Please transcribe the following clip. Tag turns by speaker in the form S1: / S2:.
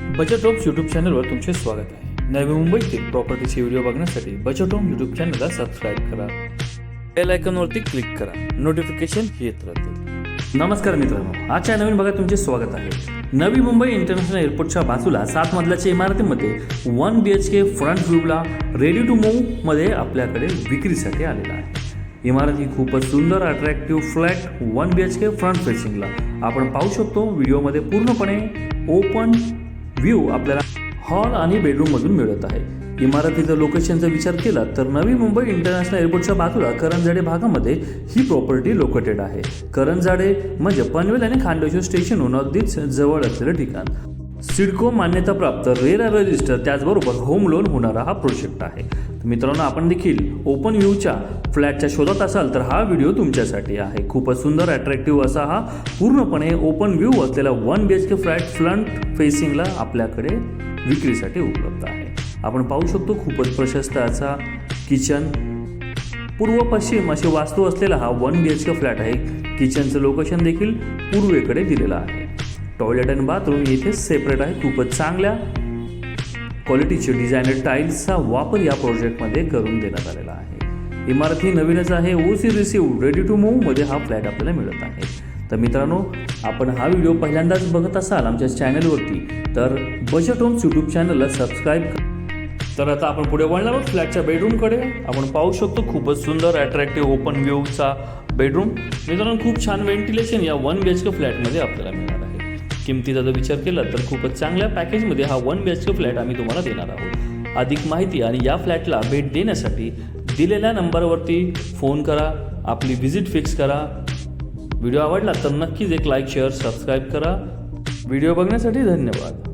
S1: Budget homes YouTube चॅनलवर तुमचे स्वागत आहे। नवी मुंबईतील प्रॉपर्टीचे व्हिडिओ बघण्यासाठी बजेट होम यूट्यूब चॅनलला सबस्क्राईब करा, बेल आयकॉनवरती क्लिक करा, नोटिफिकेशन येत राहतील। नमस्कार मित्रांनो, आजच्या नवीन भागात तुमचे स्वागत आहे। नवी मुंबई इंटरनॅशनल एअरपोर्टच्या बाजूला 7 मजल्याच्या इमारतीमध्ये 1 BHK फ्रंट व्ह्यूला रेडी टू मूव्ह मध्ये आपल्याकडे विक्रीसाठी आलेला आहे। इमारत ही खूपच सुंदर अट्रॅक्टिव्ह फ्लॅट 1 BHK फ्रंट फेसिंगला आपण पाहू शकतो। व्हिडिओमध्ये पूर्णपणे ओपन व्ह्यू आपल्याला हॉल आणि बेडरूम मधून मिळत आहे। इमारतीचं लोकेशनचा विचार केला तर नवी मुंबई इंटरनॅशनल एअरपोर्टच्या बाजूला करंजाडे भागामध्ये ही प्रॉपर्टी लोकेटेड आहे। करंजाडे म्हणजे पनवेल आणि खांडेश्वर स्टेशनहून अगदीच जवळ असलेलं ठिकाण। सिडको मान्यताप्राप्त रेरा रजिस्टर त्याचबरोबर होम लोन होणारा हा प्रोजेक्ट आहे। मित्रांनो, आपण देखील ओपन व्ह्यूच्या फ्लॅटच्या शोधात असाल तर हा व्हिडिओ तुमच्यासाठी आहे। खूपच सुंदर अट्रॅक्टिव्ह असा हा पूर्णपणे ओपन व्ह्यू असलेला 1 BHK फ्लॅट फ्रंट फेसिंगला आपल्याकडे विक्रीसाठी उपलब्ध आहे। आपण पाहू शकतो खूपच प्रशस्त असा किचन, पूर्व पश्चिम अशी वास्तू असलेला हा 1 BHK फ्लॅट आहे। किचनचं लोकेशन देखील पूर्वेकडे दिलेलं आहे। टॉयलेट आणि बाथरूम इथे सेपरेट आहे। खूपच चांगल्या क्वालिटीचे डिझायनर टाईल्सचा वापर या प्रोजेक्टमध्ये करून देण्यात आलेला आहे। इमारत ही नवीनच आहे। OC receive ready to move मध्ये हा फ्लॅट आपल्याला मिळत आहे। तर मित्रांनो, आपण हा व्हिडिओ पहिल्यांदाच बघत असाल आमच्या चॅनलवरती तर बजेट होम्स यूट्यूब चॅनलला सबस्क्राईब करा। तर आता आपण पुढे वळणार आहोत फ्लॅटच्या बेडरूमकडे। आपण पाहू शकतो खूपच सुंदर अट्रॅक्टिव्ह ओपन व्ह्यूचा बेडरूम। मित्रांनो, खूप छान व्हेंटिलेशन या 1 BHK फ्लॅटमध्ये आपल्याला मिळणार आहे। किमतीचा जर विचार केला तर खूपच चांगल्या पॅकेजमध्ये हा 1 BHK फ्लॅट आम्ही तुम्हाला देणार आहोत। अधिक माहिती आणि या फ्लॅटला भेट देण्यासाठी दिलेल्या नंबरवरती फोन करा, आपली व्हिजिट फिक्स करा। व्हिडिओ आवडला तर नक्कीच एक लाईक, शेअर, सबस्क्राईब करा। व्हिडिओ बघण्यासाठी धन्यवाद।